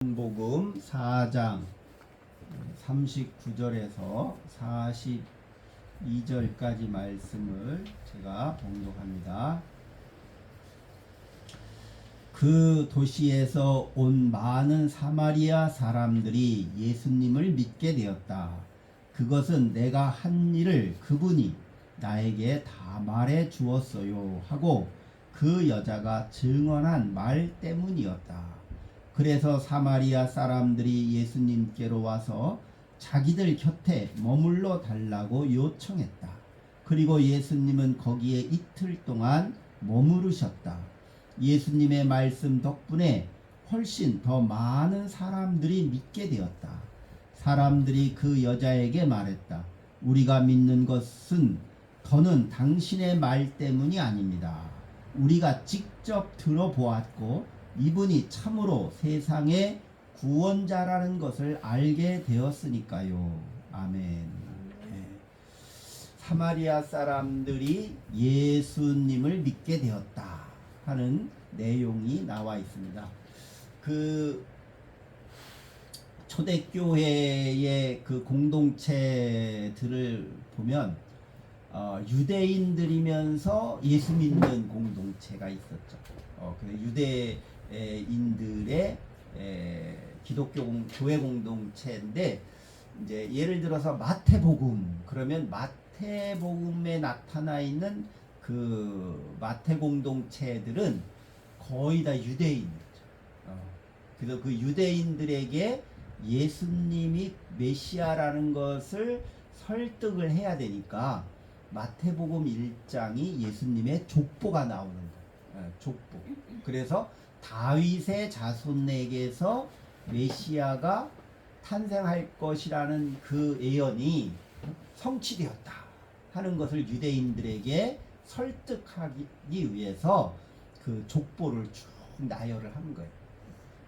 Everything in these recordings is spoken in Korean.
복음 4장 39절에서 42절까지 말씀을 제가 봉독합니다. 그 도시에서 온 많은 사마리아 사람들이 예수님을 믿게 되었다. 그것은 내가 한 일을 그분이 나에게 다 말해 주었어요 하고 그 여자가 증언한 말 때문이었다. 그래서 사마리아 사람들이 예수님께로 와서 자기들 곁에 머물러 달라고 요청했다. 그리고 예수님은 거기에 이틀 동안 머무르셨다. 예수님의 말씀 덕분에 훨씬 더 많은 사람들이 믿게 되었다. 사람들이 그 여자에게 말했다. 우리가 믿는 것은 더는 당신의 말 때문이 아닙니다. 우리가 직접 들어보았고 이분이 참으로 세상의 구원자라는 것을 알게 되었으니까요. 아멘. 네. 사마리아 사람들이 예수님을 믿게 되었다 하는 내용이 나와 있습니다. 그 초대교회의 그 공동체들을 보면 유대인들이면서 예수 믿는 공동체가 있었죠. 유대인들의 기독교 교회 공동체인데, 이제 예를 들어서 마태복음 그러면 마태복음에 나타나 있는 그 마태 공동체들은 거의 다 유대인이죠. 그래서 그 유대인들에게 예수님이 메시아라는 것을 설득을 해야 되니까 마태복음 1장이 예수님의 족보가 나오는 거예요. 족보. 그래서 다윗의 자손에게서 메시아가 탄생할 것이라는 그 예언이 성취되었다 하는 것을 유대인들에게 설득하기 위해서 그 족보를 쭉 나열을 한 거예요.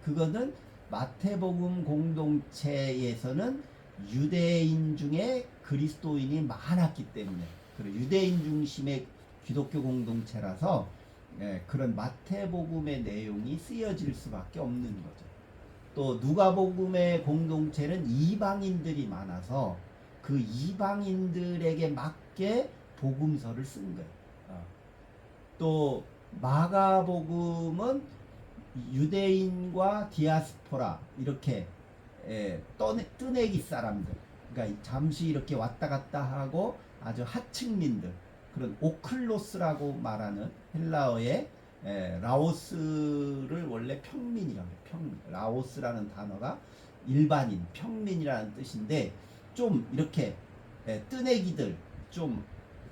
그거는 마태복음 공동체에서는 유대인 중에 그리스도인이 많았기 때문에, 그리고 유대인 중심의 기독교 공동체라서 그런 마태복음의 내용이 쓰여질 수밖에 없는 거죠. 또 누가복음의 공동체는 이방인들이 많아서 그 이방인들에게 맞게 복음서를 쓴 거예요. 또 마가복음은 유대인과 디아스포라 이렇게 뜨내기 사람들, 그러니까 잠시 이렇게 왔다 갔다 하고 아주 하층민들, 그런 오클로스라고 말하는 헬라어의 라오스를 원래 평민이라고 해요. 평민. 라오스라는 단어가 일반인, 평민이라는 뜻인데, 좀 이렇게 뜨내기들, 좀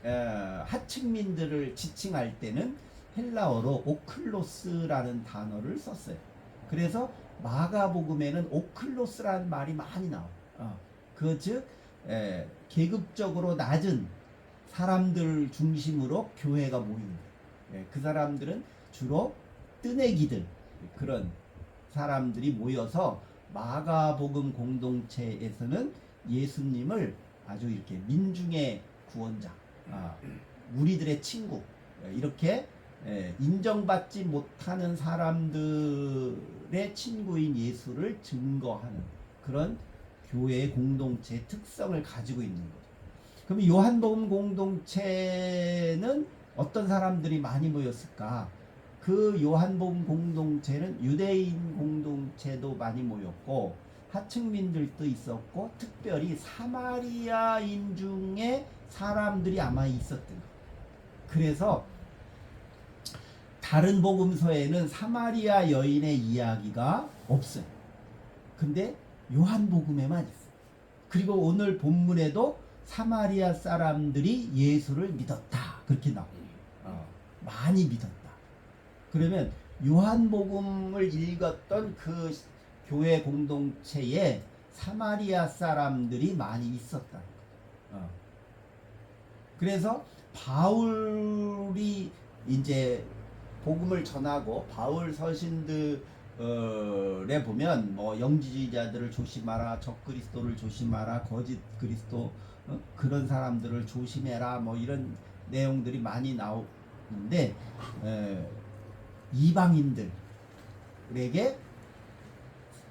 하층민들을 지칭할 때는 헬라어로 오클로스라는 단어를 썼어요. 그래서 마가복음에는 오클로스라는 말이 많이 나와요. 그 즉 계급적으로 낮은 사람들 중심으로 교회가 모입니다. 그 사람들은 주로 뜨내기들, 그런 사람들이 모여서 마가복음 공동체에서는 예수님을 아주 이렇게 민중의 구원자, 우리들의 친구, 이렇게 인정받지 못하는 사람들의 친구인 예수를 증거하는 그런 교회의 공동체의 특성을 가지고 있는 거죠. 그럼 요한복음 공동체는 어떤 사람들이 많이 모였을까? 그 요한복음 공동체는 유대인 공동체도 많이 모였고 하층민들도 있었고 특별히 사마리아인 중에 사람들이 아마 있었던 거예요. 그래서 다른 복음서에는 사마리아 여인의 이야기가 없어요. 근데 요한복음에만 있어요. 그리고 오늘 본문에도 사마리아 사람들이 예수를 믿었다 그렇게 나와요. 많이 믿었다. 그러면 요한복음을 읽었던 그 교회 공동체에 사마리아 사람들이 많이 있었다. 그래서 바울이 이제 복음을 전하고 바울 서신들에 보면 뭐 영지주의자들을 조심하라, 적그리스도를 조심하라, 거짓 그리스도 그런 사람들을 조심해라, 뭐 이런 내용들이 많이 나오는데 이방인들에게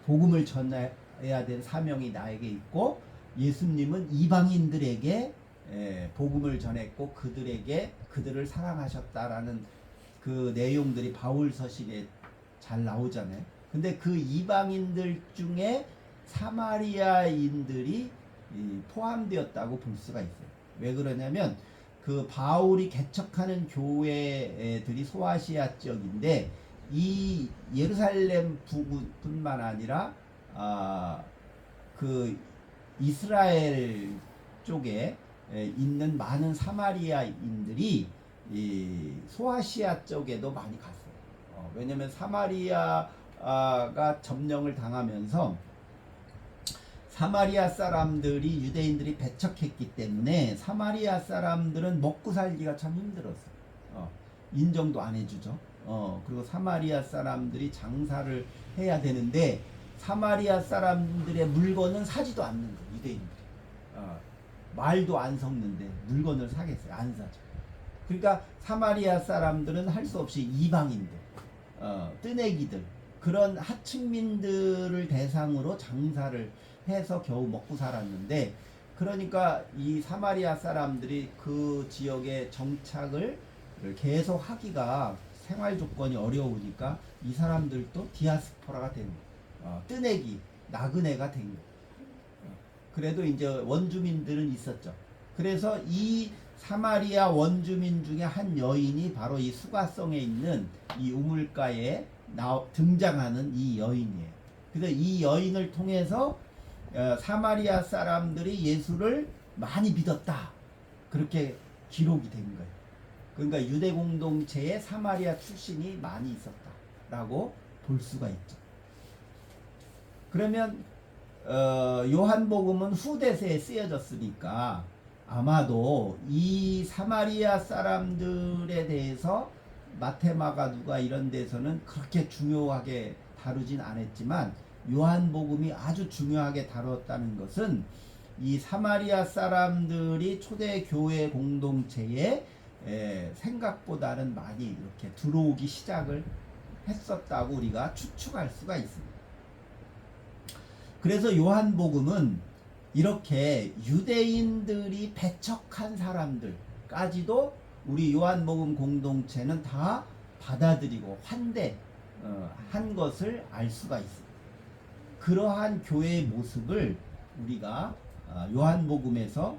복음을 전해야 될 사명이 나에게 있고, 예수님은 이방인들에게 복음을 전했고 그들을 사랑하셨다라는 그 내용들이 바울 서신에 잘 나오잖아요. 근데 그 이방인들 중에 사마리아인들이 포함되었다고 볼 수가 있어요. 왜 그러냐면 그 바울이 개척하는 교회들이 소아시아 지역인데, 이 예루살렘 부근뿐만 아니라 그 이스라엘 쪽에 있는 많은 사마리아인들이 이 소아시아 쪽에도 많이 갔어요. 왜냐면 사마리아가 점령을 당하면서 사마리아 사람들이 유대인들이 배척했기 때문에 사마리아 사람들은 먹고 살기가 참 힘들었어요. 인정도 안 해주죠. 그리고 사마리아 사람들이 장사를 해야 되는데 사마리아 사람들의 물건은 사지도 않는 거예요. 유대인들이 말도 안 섞는데 물건을 사겠어요? 안 사죠. 그러니까 사마리아 사람들은 할 수 없이 이방인들, 뜨내기들, 그런 하층민들을 대상으로 장사를 해서 겨우 먹고 살았는데, 그러니까 이 사마리아 사람들이 그 지역에 정착을 계속 하기가 생활 조건이 어려우니까 이 사람들도 디아스포라가 된 거예요. 뜨내기, 나그네가 된 거예요. 그래도 이제 원주민들은 있었죠. 그래서 이 사마리아 원주민 중에 한 여인이 바로 이 수가성에 있는 이 우물가에 등장하는 이 여인이에요. 그래서 이 여인을 통해서 사마리아 사람들이 예수를 많이 믿었다, 그렇게 기록이 된 거예요. 그러니까 유대 공동체에 사마리아 출신이 많이 있었다라고 볼 수가 있죠. 그러면 요한복음은 후대세에 쓰여졌으니까 아마도 이 사마리아 사람들에 대해서 마테마가 누가 이런 데서는 그렇게 중요하게 다루진 않았지만, 요한복음이 아주 중요하게 다뤘다는 것은 이 사마리아 사람들이 초대교회 공동체에 생각보다는 많이 이렇게 들어오기 시작을 했었다고 우리가 추측할 수가 있습니다. 그래서 요한복음은 이렇게 유대인들이 배척한 사람들까지도 우리 요한복음 공동체는 다 받아들이고 환대한 것을 알 수가 있습니다. 그러한 교회의 모습을 우리가 요한복음에서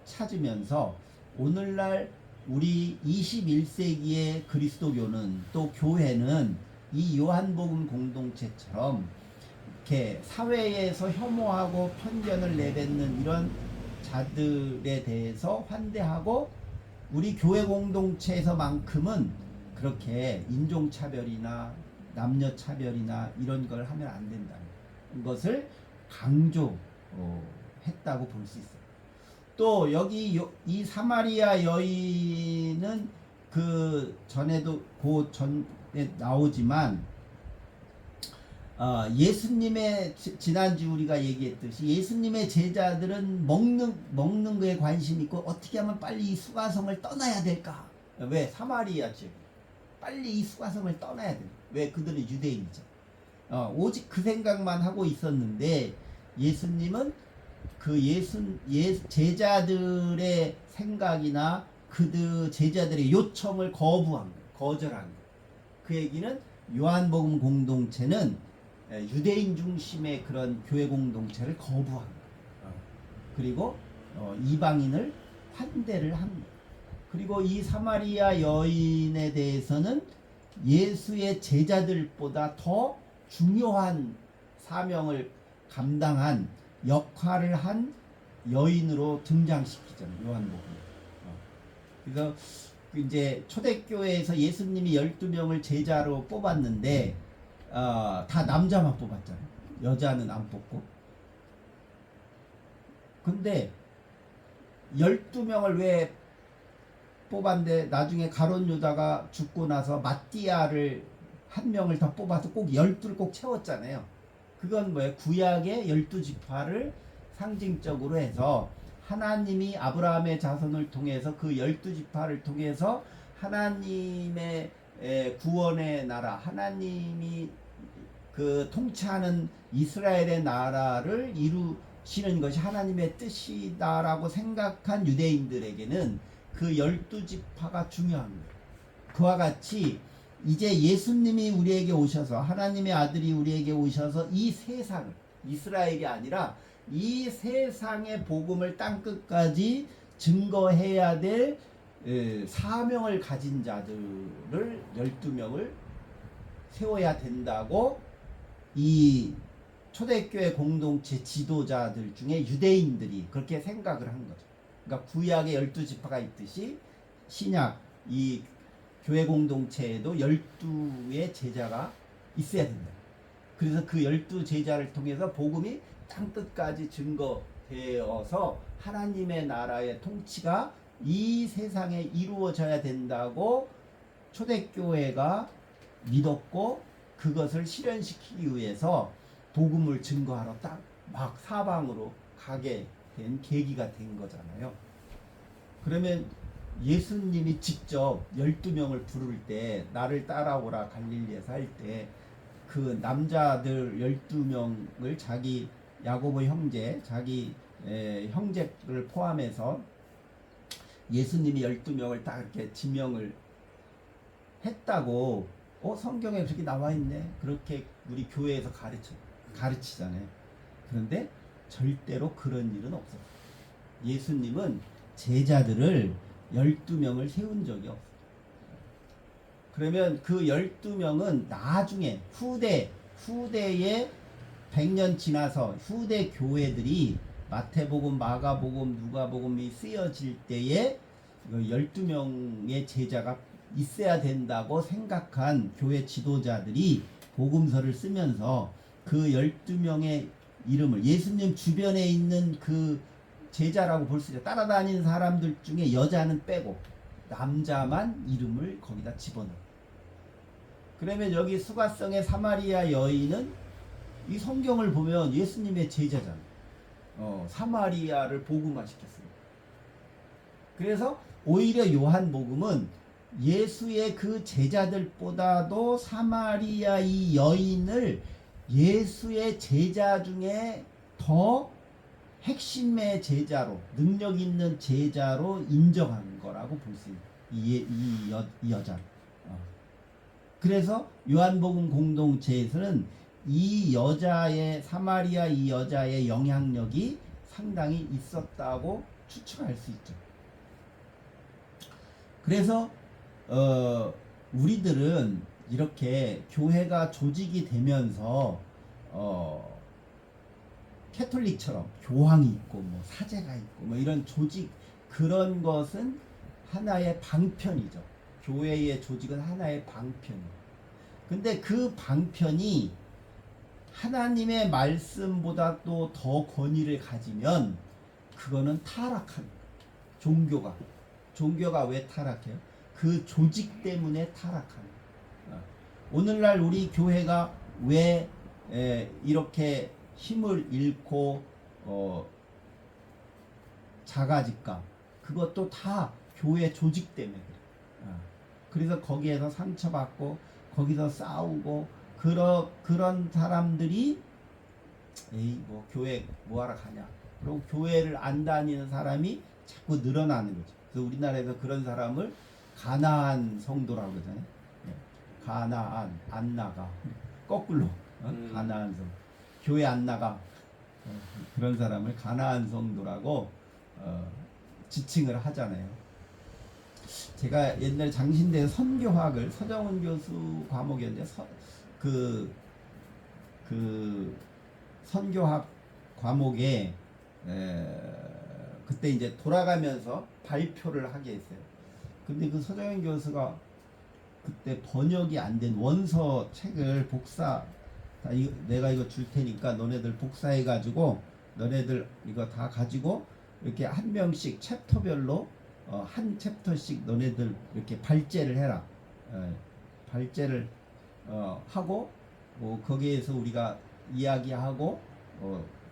찾으면서 오늘날 우리 21세기의 그리스도교는, 또 교회는 이 요한복음 공동체처럼 이렇게 사회에서 혐오하고 편견을 내뱉는 이런 자들에 대해서 환대하고, 우리 교회 공동체에서만큼은 그렇게 인종차별이나 남녀차별이나 이런 걸 하면 안 된다는 것을 강조했다고 볼 수 있어요. 또 여기 이 사마리아 여인은 그 전에도 그 전에 나오지만, 예수님의 지난주 우리가 얘기했듯이 예수님의 제자들은 먹는 거에 관심 있고 어떻게 하면 빨리 이 수가성을 떠나야 될까? 왜? 사마리아 지역 빨리 이 수가성을 떠나야 돼. 왜? 그들은 유대인이죠. 오직 그 생각만 하고 있었는데, 예수님은 그 제자들의 생각이나 그들 제자들의 요청을 거절한 거예요. 그 얘기는 요한복음 공동체는 유대인 중심의 그런 교회 공동체를 거부한 거예요. 그리고 이방인을 환대를 합니다. 그리고 이 사마리아 여인에 대해서는 예수의 제자들보다 더 중요한 사명을 감당한 역할을 한 여인으로 등장시키잖아요, 요한복음. 그래서 이제 초대교회에서 예수님이 12명을 제자로 뽑았는데 다 남자만 뽑았잖아요. 여자는 안 뽑고. 근데 12명을 왜 뽑았는데 나중에 가룟 유다가 죽고 나서 마띠아를 한 명을 더 뽑아서 꼭 12를 꼭 채웠잖아요. 그건 뭐예요? 구약의 12지파를 상징적으로 해서 하나님이 아브라함의 자손을 통해서 그 12지파를 통해서 하나님의 구원의 나라, 하나님이 그 통치하는 이스라엘의 나라를 이루시는 것이 하나님의 뜻이다라고 생각한 유대인들에게는 그 12지파가 중요한 거예요. 그와 같이 이제 예수님이 우리에게 오셔서 하나님의 아들이 우리에게 오셔서 이 세상을 이스라엘이 아니라 이 세상의 복음을 땅끝까지 증거해야 될 사명을 가진 자들을 12명을 세워야 된다고 이 초대교회 공동체 지도자들 중에 유대인들이 그렇게 생각을 한 거죠. 그러니까 구약에 12지파가 있듯이 신약 이 교회 공동체에도 12의 제자가 있어야 된다. 그래서 그 12제자를 통해서 복음이 땅끝까지 증거되어서 하나님의 나라의 통치가 이 세상에 이루어져야 된다고 초대교회가 믿었고 그것을 실현시키기 위해서 복음을 증거하러 딱 막 사방으로 가게 된 계기가 된 거잖아요. 그러면 예수님이 직접 12명을 부를 때 나를 따라오라 갈릴리에서 할 때 그 남자들 12명을 자기 야고보 형제 자기 형제를 포함해서 예수님이 12명을 딱 이렇게 지명을 했다고 성경에 그렇게 나와 있네. 그렇게 우리 교회에서 가르치잖아요. 그런데 절대로 그런 일은 없었어요. 예수님은 제자들을 12명을 세운 적이 없어요. 그러면 그 12명은 나중에 후대에 100년 지나서 후대 교회들이 마태복음, 마가복음, 누가복음이 쓰여질 때에 12명의 제자가 있어야 된다고 생각한 교회 지도자들이 복음서를 쓰면서 그 12명의 이름을 예수님 주변에 있는 그 제자라고 볼 수 있어요. 따라다니는 사람들 중에 여자는 빼고 남자만 이름을 거기다 집어넣어요. 그러면 여기 수가성의 사마리아 여인은 이 성경을 보면 예수님의 제자잖아요. 사마리아를 복음화시켰습니다. 그래서 오히려 요한복음은 예수의 그 제자들보다도 사마리아 이 여인을 예수의 제자 중에 더 핵심의 제자로 능력 있는 제자로 인정한 거라고 볼 수 있어요. 이 여자. 그래서 요한복음 공동체에서는 이 여자의 사마리아 이 여자의 영향력이 상당히 있었다고 추측할 수 있죠. 그래서 우리들은 이렇게 교회가 조직이 되면서 캐톨릭처럼 교황이 있고 뭐 사제가 있고 뭐 이런 조직 그런 것은 하나의 방편이죠. 교회의 조직은 하나의 방편이에요. 근데 그 방편이 하나님의 말씀보다 또 더 권위를 가지면 그거는 타락한 종교가 왜 타락해요? 그 조직 때문에 타락하는 오늘날 우리 교회가 왜 이렇게 힘을 잃고 작아질까? 그것도 다 교회 조직 때문에 그래요. 그래서 거기에서 상처받고 거기서 싸우고 그런 사람들이 에이 뭐 교회 뭐하러 가냐 그리고 교회를 안 다니는 사람이 자꾸 늘어나는 거죠. 그래서 우리나라에서 그런 사람을 가나안 성도라고 그러잖아요. 가나안 안 나가 거꾸로 가나안 성 교회 안 나가 그런 사람을 가나안 성도라고 지칭을 하잖아요. 제가 옛날 장신대 선교학을 서정훈 교수 과목이었는데 그 선교학 과목에 그때 이제 돌아가면서 발표를 하게 했어요. 근데 그 서정훈 교수가 그때 번역이 안 된 원서 책을 내가 이거 줄 테니까 너네들 복사해 가지고 너네들 이거 다 가지고 이렇게 한 명씩 챕터별로 한 챕터씩 너네들 이렇게 발제를 해라. 발제를 하고 거기에서 우리가 이야기하고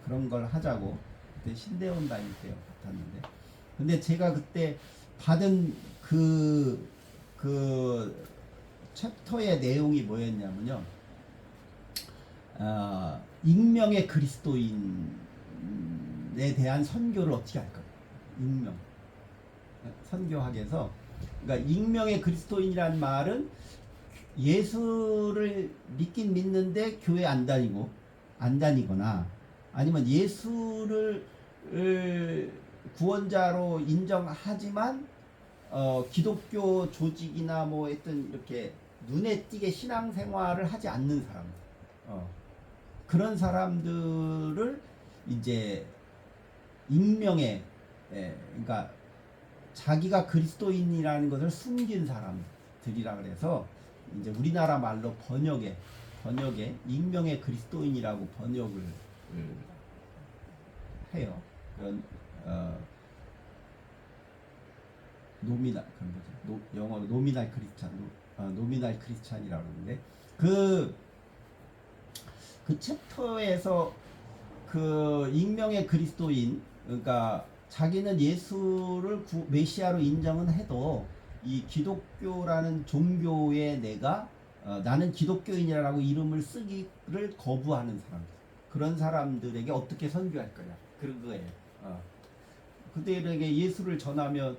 그런 걸 하자고 그때 신대원 다닐 때 같았는데 근데 제가 그때 받은 그 챕터의 내용이 뭐였냐면요. 익명의 그리스도인에 대한 선교를 어떻게 할까? 익명 선교학에서, 그러니까 익명의 그리스도인이란 말은 예수를 믿긴 믿는데 교회 안 다니거나, 아니면 예수를 구원자로 인정하지만 기독교 조직이나 뭐 했던 이렇게 눈에 띄게 신앙생활을 하지 않는 사람들, 그런 사람들을 이제 익명의, 그러니까 자기가 그리스도인이라는 것을 숨긴 사람들이라 그래서 이제 우리나라 말로 번역에 익명의 그리스도인이라고 번역을 해요. 그런 노미날, 그런 거죠. 영어로 노미날 크리스찬, 노미날 크리스찬이라고 하는데, 그 챕터에서 그 익명의 그리스도인, 그러니까 자기는 예수를 메시아로 인정은 해도 이 기독교라는 종교에 내가 나는 기독교인이라고 이름을 쓰기를 거부하는 사람들, 그런 사람들에게 어떻게 선교할 거냐, 그런 거예요. 그들에게 예수를 전하면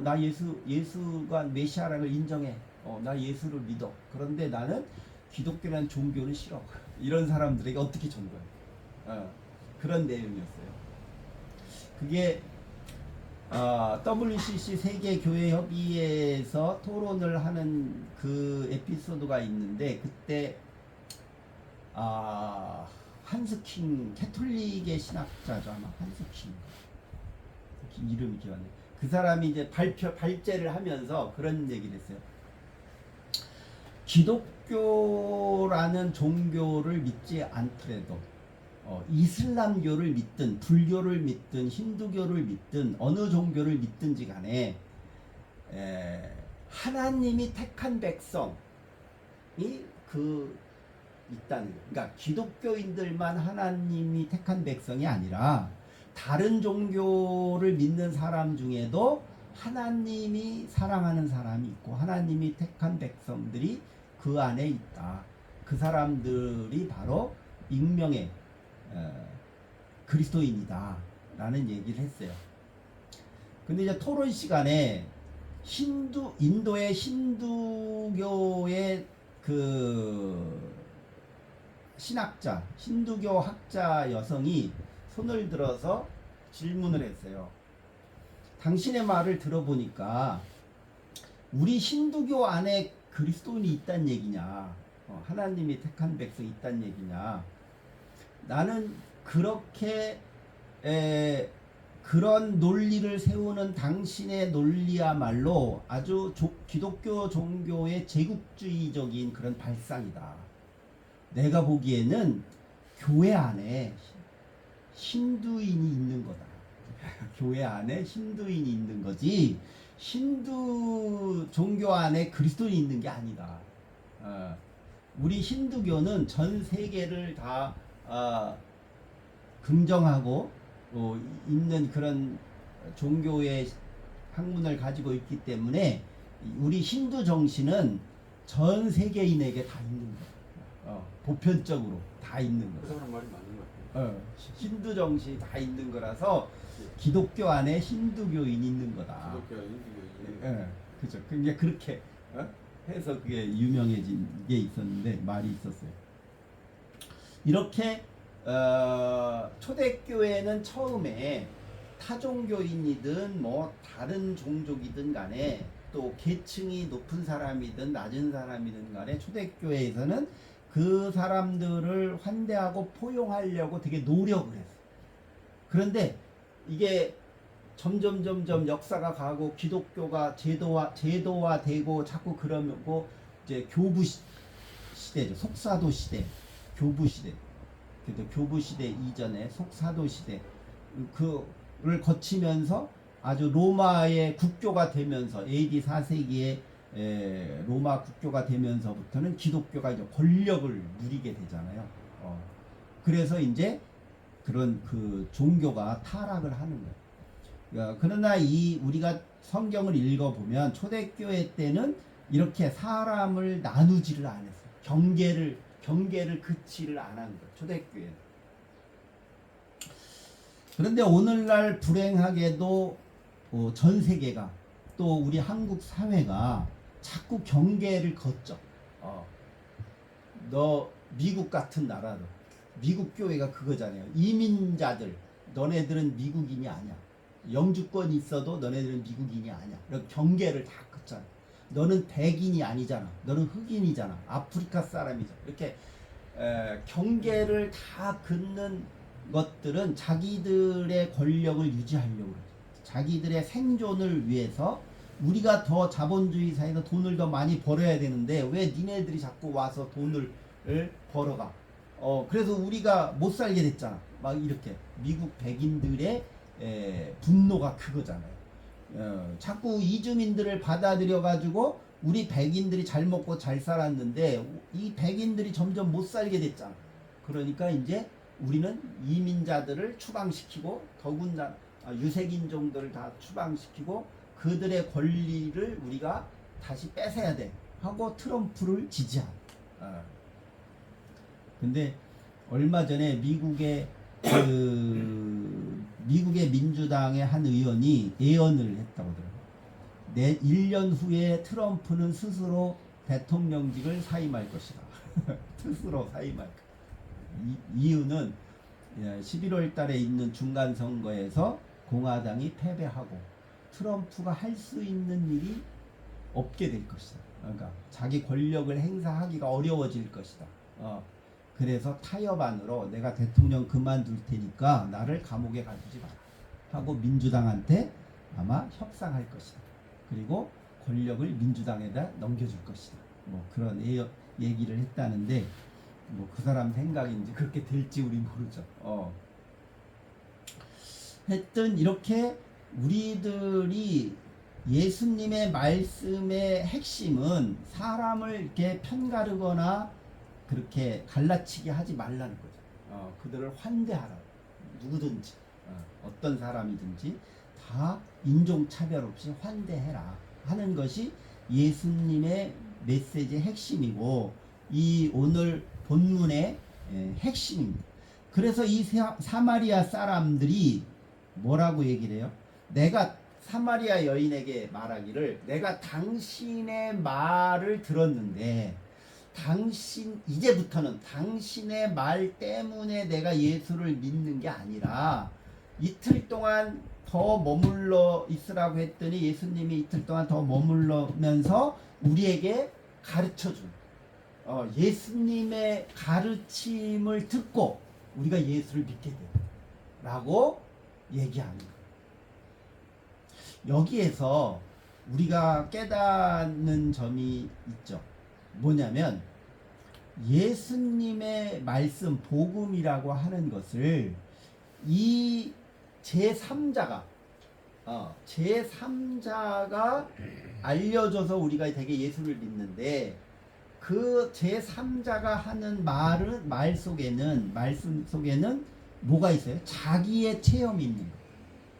나 예수가 메시아라는 걸 인정해. 나 예수를 믿어. 그런데 나는 기독교라는 종교는 싫어. 이런 사람들에게 어떻게 전도해? 그런 내용이었어요. 그게 WCC 세계교회협의회에서 토론을 하는 그 에피소드가 있는데, 그때 한스킹, 캐톨릭의 신학자죠, 아마 한스킹, 이름이 기억 안 나요. 그 사람이 이제 발제를 하면서 그런 얘기를 했어요. 기독교라는 종교를 믿지 않더라도 이슬람교를 믿든 불교를 믿든 힌두교를 믿든 어느 종교를 믿든지 간에 하나님이 택한 백성이 있다는 거예요. 그러니까 기독교인들만 하나님이 택한 백성이 아니라 다른 종교를 믿는 사람 중에도 하나님이 사랑하는 사람이 있고 하나님이 택한 백성들이 그 안에 있다. 그 사람들이 바로 익명의 그리스도인이다 라는 얘기를 했어요. 근데 이제 토론 시간에 인도의 힌두교의 그 신학자, 힌두교 학자 여성이 손을 들어서 질문을 했어요. 당신의 말을 들어보니까 우리 힌두교 안에 그리스도인이 있단 얘기냐, 하나님이 택한 백성이 있단 얘기냐. 나는 그렇게 그런 논리를 세우는 당신의 논리야말로 아주 기독교 종교의 제국주의적인 그런 발상이다. 내가 보기에는 교회 안에 힌두인이 있는 거다. 교회 안에 힌두인이 있는 거지 힌두 종교 안에 그리스도인이 있는 게 아니다. 우리 힌두교는 전 세계를 다 긍정하고 있는 그런 종교의 학문을 가지고 있기 때문에 우리 힌두 정신은 전 세계인에게 다 있는 거야. 보편적으로 다 있는 거야. 그 사람 말이 맞는 것 같아요. 힌두 정신이 다 있는 거라서 기독교 안에 힌두교인이 있는 거다. 기독교 힌두교인. 그죠. 그게 그렇게 해서 그게 유명해진 게 있었는데 말이 있었어요. 이렇게 초대교회는 처음에 타종교인이든 뭐 다른 종족이든 간에 또 계층이 높은 사람이든 낮은 사람이든 간에 초대교회에서는 그 사람들을 환대하고 포용하려고 되게 노력을 했어요. 그런데 이게 점점 역사가 가고 기독교가 제도화되고 자꾸 그러고 이제 교부 시대죠. 속사도 시대, 교부 시대. 그래도 교부 시대 이전에 속사도 시대 그를 거치면서 아주 로마의 국교가 되면서 AD 4세기에 로마 국교가 되면서부터는 기독교가 이제 권력을 누리게 되잖아요. 그래서 이제 그런 그 종교가 타락을 하는 거예요. 그러나 우리가 성경을 읽어보면 초대교회 때는 이렇게 사람을 나누지를 않았어요. 경계를 경계를 그치를 안 한 거예요. 초대교회는. 그런데 오늘날 불행하게도 전 세계가 또 우리 한국 사회가 자꾸 경계를 걷죠. 너 미국 같은 나라도 미국 교회가 그거잖아요. 이민자들 너네들은 미국인이 아니야. 영주권이 있어도 너네들은 미국인이 아니야. 이렇게 경계를 다 걷잖아. 너는 백인이 아니잖아. 너는 흑인이잖아. 아프리카 사람이잖아. 이렇게 경계를 다 긋는 것들은 자기들의 권력을 유지하려고 그러죠. 자기들의 생존을 위해서 우리가 더 자본주의 사회에서 돈을 더 많이 벌어야 되는데 왜 니네들이 자꾸 와서 돈을 벌어가. 그래서 우리가 못 살게 됐잖아. 막 이렇게 미국 백인들의 분노가 그거잖아요. 자꾸 이주민들을 받아들여 가지고 우리 백인들이 잘 먹고 잘 살았는데 이 백인들이 점점 못 살게 됐잖아. 그러니까 이제 우리는 이민자들을 추방시키고 더군다나 유색인종들을 다 추방시키고 그들의 권리를 우리가 다시 뺏어야 돼 하고 트럼프를 지지한. 근데 얼마 전에 미국의 민주당의 한 의원이 예언을 했다고 들어요. 1년 후에 트럼프는 스스로 대통령직을 사임할 것이다. 스스로 사임할 것. 이유는 11월 달에 있는 중간 선거에서 공화당이 패배하고 트럼프가 할 수 있는 일이 없게 될 것이다. 그러니까 자기 권력을 행사하기가 어려워질 것이다. 그래서 타협안으로 내가 대통령 그만둘 테니까 나를 감옥에 가두지 마라 하고 민주당한테 아마 협상할 것이다. 그리고 권력을 민주당에다 넘겨줄 것이다. 뭐 그런 얘기를 했다는데 뭐 그 사람 생각인지 그렇게 될지 우리 모르죠. 하여튼 이렇게 우리들이 예수님의 말씀의 핵심은 사람을 이렇게 편가르거나 그렇게 갈라치게 하지 말라는 거죠. 그들을 환대하라. 누구든지 어떤 사람이든지 다 인종차별 없이 환대해라 하는 것이 예수님의 메시지의 핵심이고 이 오늘 본문의 핵심입니다. 그래서 이 사마리아 사람들이 뭐라고 얘기를 해요? 내가 사마리아 여인에게 말하기를 내가 당신의 말을 들었는데 이제부터는 당신의 말 때문에 내가 예수를 믿는 게 아니라 이틀 동안 더 머물러 있으라고 했더니 예수님이 이틀 동안 더 머물러면서 우리에게 가르쳐준 예수님의 가르침을 듣고 우리가 예수를 믿게 된다라고 얘기하는 거예요. 여기에서 우리가 깨닫는 점이 있죠. 뭐냐면 예수님의 말씀 복음이라고 하는 것을 이 제3자가 알려줘서 우리가 되게 예수를 믿는데 그 제3자가 하는 말씀 속에는 뭐가 있어요? 자기의 체험이 있는 거예요.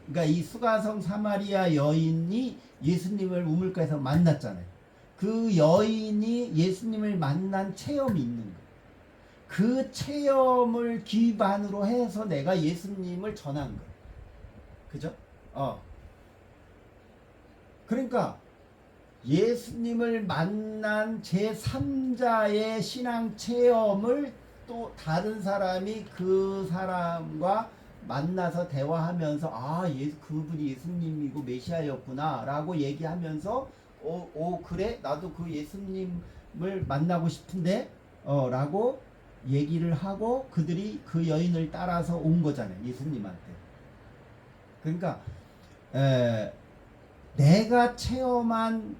그러니까 이 수가성 사마리아 여인이 예수님을 우물가에서 만났잖아요. 그 여인이 예수님을 만난 체험이 있는 거예요. 그 체험을 기반으로 해서 내가 예수님을 전한 거예요. 그죠? 그러니까 예수님을 만난 제3자의 신앙 체험을 또 다른 사람이 그 사람과 만나서 대화하면서 그분이 예수님이고 메시아였구나 라고 얘기하면서 그래? 나도 그 예수님을 만나고 싶은데 라고 얘기를 하고 그들이 그 여인을 따라서 온 거잖아요. 예수님한테. 그러니까 내가 체험한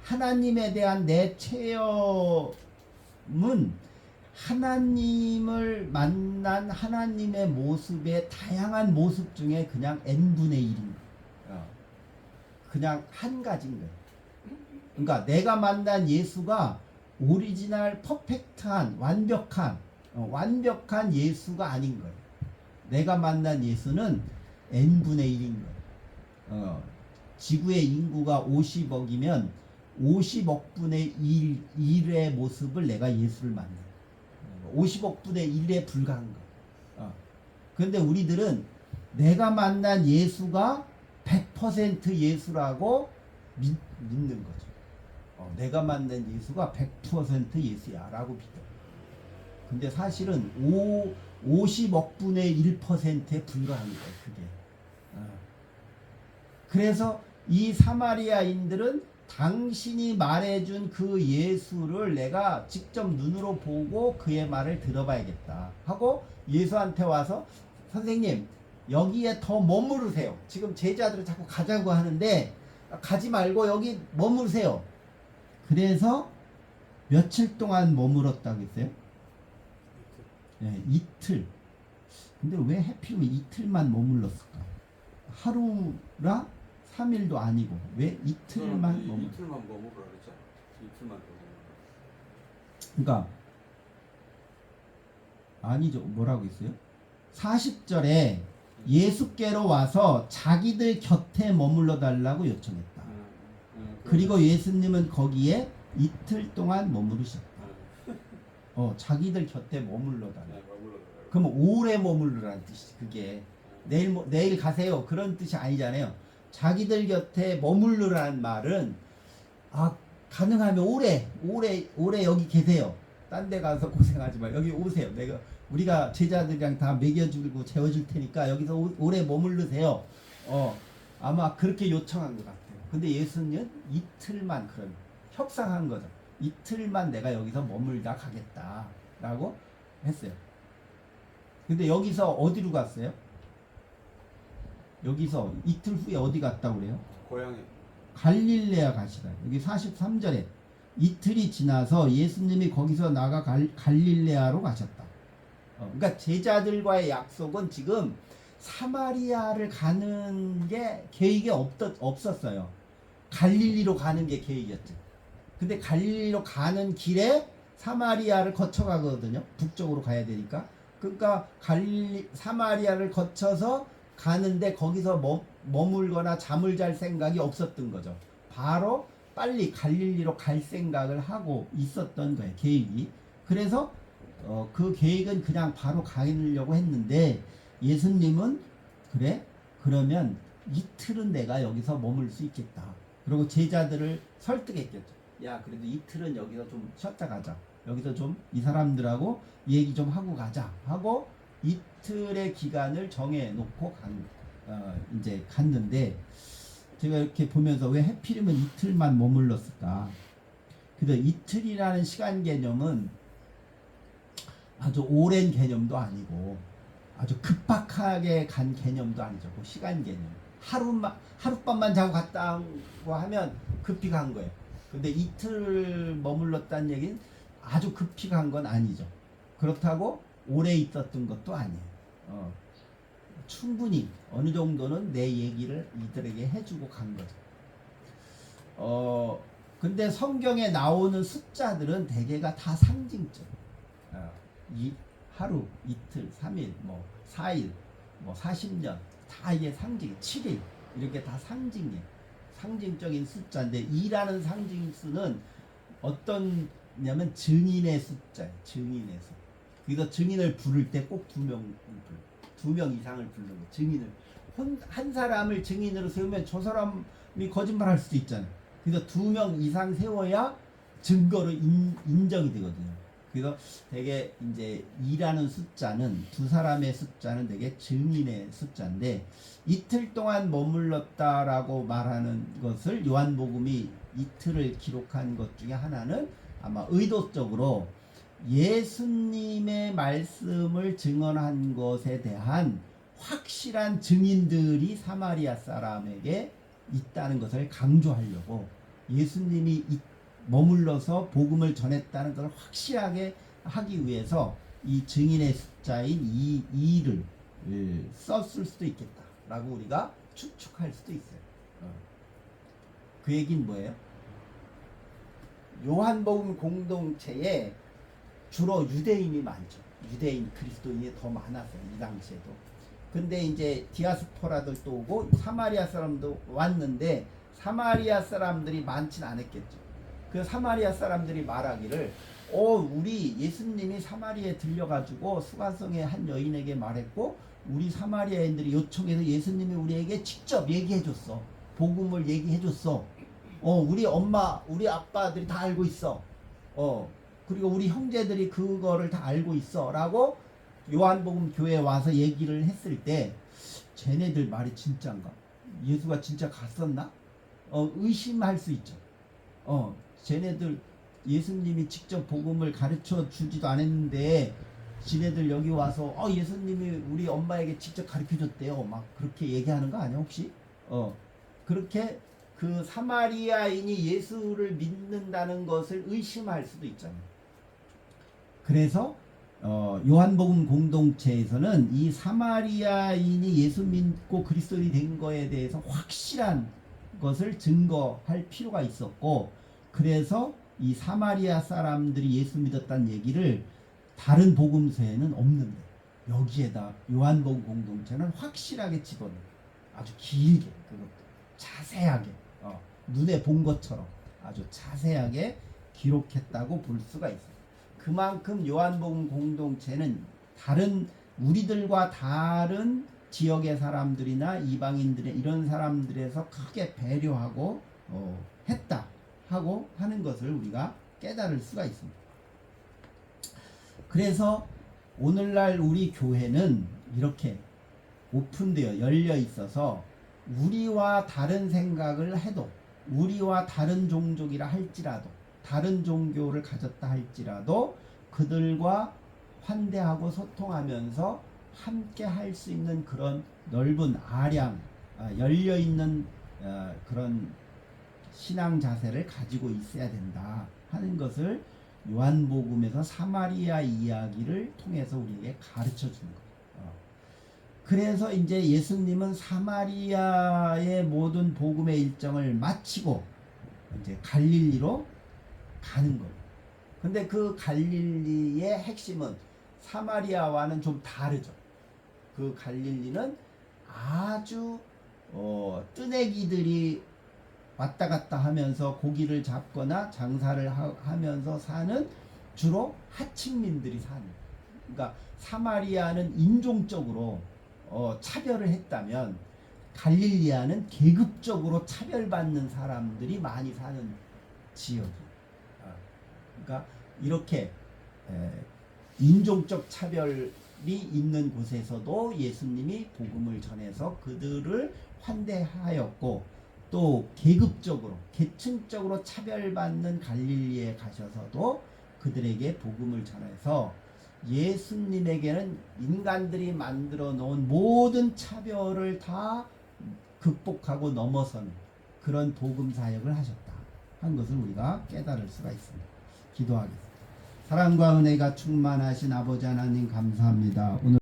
하나님에 대한 내 체험은 하나님을 만난 하나님의 모습의 다양한 모습 중에 그냥 n분의 1인 거예요. 그냥 한 가지인 거예요. 그러니까 내가 만난 예수가 오리지널 퍼펙트한 완벽한 예수가 아닌 거예요. 내가 만난 예수는 n분의 1인 거예요. 지구의 인구가 50억이면 50억 분의 1의 모습을 내가 예수를 만나요. 50억 분의 1에 불과한 거. 그런데 우리들은 내가 만난 예수가 100% 예수라고 믿는 거죠. 내가 만난 예수가 100% 예수야라고 믿어. 근데 사실은 50억 분의 1%에 불과한 거예요. 그게. 그래서 이 사마리아인들은 당신이 말해준 그 예수를 내가 직접 눈으로 보고 그의 말을 들어봐야겠다 하고 예수한테 와서 선생님 여기에 더 머무르세요. 지금 제자들을 자꾸 가자고 하는데 가지 말고 여기 머무르세요. 그래서 며칠 동안 머물었다고 했어요? 네, 이틀. 근데 왜 하필이면 이틀만 머물렀을까? 하루라 3일도 아니고 왜 이틀만 머물렀을까? 이틀만 머무르라 그랬죠. 이틀만 더 머무르라. 그러니까 아니죠. 뭐라고 했어요? 40절에 예수께로 와서 자기들 곁에 머물러 달라고 요청했다. 그리고 예수님은 거기에 이틀 동안 머무르셨다. 자기들 곁에 머물러 달라. 그럼 오래 머물르라는 뜻이지. 그게 내일 가세요 그런 뜻이 아니잖아요. 자기들 곁에 머물르라는 말은 가능하면 오래 여기 계세요. 딴 데 가서 고생하지 마. 여기 오세요. 우리가 제자들이랑 다 먹여주고 재워줄 테니까 여기서 오래 머물르세요. 아마 그렇게 요청한 것 같아요. 근데 예수님은 이틀만 그런 협상한 거죠. 이틀만 내가 여기서 머물다 가겠다라고 했어요. 근데 여기서 어디로 갔어요? 여기서 이틀 후에 어디 갔다고 그래요? 고향에 갈릴레아 가시다. 여기 43절에 이틀이 지나서 예수님이 거기서 나가 갈릴레아로 가셨다. 그러니까 제자들과의 약속은 지금 사마리아를 가는 게 계획이 없었어요. 갈릴리로 가는 게 계획이었죠. 근데 갈릴리로 가는 길에 사마리아를 거쳐가거든요. 북쪽으로 가야 되니까. 그러니까 사마리아를 거쳐서 가는데 거기서 머물거나 잠을 잘 생각이 없었던 거죠. 바로 빨리 갈릴리로 갈 생각을 하고 있었던 거예요. 계획이. 그래서 그 계획은 그냥 바로 가려고 했는데 예수님은 그래? 그러면 이틀은 내가 여기서 머물 수 있겠다. 그리고 제자들을 설득했겠죠. 야, 그래도 이틀은 여기서 좀 쉬었다 가자. 여기서 좀 이 사람들하고 얘기 좀 하고 가자 하고 이틀의 기간을 정해놓고 이제 갔는데 제가 이렇게 보면서 왜 하필이면 이틀만 머물렀을까? 그래서 이틀이라는 시간 개념은 아주 오랜 개념도 아니고 아주 급박하게 간 개념도 아니죠. 그 시간 개념. 하룻밤만 자고 갔다고 하면 급히 간 거예요. 근데 이틀 머물렀다는 얘기는 아주 급히 간 건 아니죠. 그렇다고 오래 있었던 것도 아니에요. 충분히 어느 정도는 내 얘기를 이들에게 해주고 간 거죠. 근데 성경에 나오는 숫자들은 대개가 다 상징적. 하루, 이틀, 3일, 4일, 40년 다 이게 상징, 7일 이렇게 다 상징이에요. 상징적인 숫자인데 2라는 상징수는 어떤냐면 증인의 숫자예요. 증인의 수. 그래서 증인을 부를 때 꼭 2명 이상을 부르는 거예요. 증인을 한 사람을 증인으로 세우면 저 사람이 거짓말할 수도 있잖아요. 그래서 2명 이상 세워야 증거로 인정이 되거든요. 그래서 되게 이제 2라는 숫자는 두 사람의 숫자는 되게 증인의 숫자인데 이틀 동안 머물렀다라고 말하는 것을 요한복음이 이틀을 기록한 것 중에 하나는 아마 의도적으로 예수님의 말씀을 증언한 것에 대한 확실한 증인들이 사마리아 사람에게 있다는 것을 강조하려고 예수님이 머물러서 복음을 전했다는 것을 확실하게 하기 위해서 이 증인의 숫자인 2를 썼을 수도 있겠다라고 우리가 추측할 수도 있어요. 그 얘기는 뭐예요? 요한복음 공동체에 주로 유대인이 많죠. 유대인 그리스도인이 더 많았어요. 이 당시에도. 근데 이제 디아스포라들도 오고 사마리아 사람도 왔는데 사마리아 사람들이 많진 않았겠죠. 그 사마리아 사람들이 말하기를 우리 예수님이 사마리아에 들려가지고 수가성의 한 여인에게 말했고 우리 사마리아인들이 요청해서 예수님이 우리에게 직접 얘기해줬어. 복음을 얘기해줬어. 우리 엄마 우리 아빠들이 다 알고 있어. 그리고 우리 형제들이 그거를 다 알고 있어 라고 요한복음 교회에 와서 얘기를 했을 때 쟤네들 말이 진짠가? 예수가 진짜 갔었나? 의심할 수 있죠. 쟤네들 예수님이 직접 복음을 가르쳐 주지도 않았는데 지네들 여기 와서 예수님이 우리 엄마에게 직접 가르쳐 줬대요. 막 그렇게 얘기하는 거 아니야 혹시? 그렇게 그 사마리아인이 예수를 믿는다는 것을 의심할 수도 있잖아요. 그래서 요한복음 공동체에서는 이 사마리아인이 예수 믿고 그리스도인이 된 거에 대해서 확실한 것을 증거할 필요가 있었고 그래서 이 사마리아 사람들이 예수 믿었다는 얘기를 다른 복음서에는 없는데 여기에다 요한복음 공동체는 확실하게 집어넣어요. 아주 길게 그것도 자세하게 눈에 본 것처럼 아주 자세하게 기록했다고 볼 수가 있어요. 그만큼 요한복음 공동체는 우리들과 다른 지역의 사람들이나 이방인들의 이런 사람들에서 크게 배려하고 했다 하고 하는 것을 우리가 깨달을 수가 있습니다. 그래서 오늘날 우리 교회는 이렇게 오픈되어 열려 있어서 우리와 다른 생각을 해도 우리와 다른 종족이라 할지라도 다른 종교를 가졌다 할지라도 그들과 환대하고 소통하면서 함께 할 수 있는 그런 넓은 아량 열려있는 그런 신앙 자세를 가지고 있어야 된다 하는 것을 요한복음에서 사마리아 이야기를 통해서 우리에게 가르쳐 주는 거예요. 그래서 이제 예수님은 사마리아의 모든 복음의 일정을 마치고 이제 갈릴리로 가는 거예요. 근데 그 갈릴리의 핵심은 사마리아와는 좀 다르죠. 그 갈릴리는 아주 뜨내기들이 왔다 갔다 하면서 고기를 잡거나 장사를 하면서 사는 주로 하층민들이 사는. 그러니까 사마리아는 인종적으로 차별을 했다면 갈릴리아는 계급적으로 차별받는 사람들이 많이 사는 지역이에요. 그러니까 이렇게 인종적 차별이 있는 곳에서도 예수님이 복음을 전해서 그들을 환대하였고 또 계급적으로 계층적으로 차별받는 갈릴리에 가셔서도 그들에게 복음을 전해서 예수님에게는 인간들이 만들어 놓은 모든 차별을 다 극복하고 넘어서는 그런 복음 사역을 하셨다 한 것을 우리가 깨달을 수가 있습니다. 기도하겠습니다. 사랑과 은혜가 충만하신 아버지 하나님 감사합니다. 오늘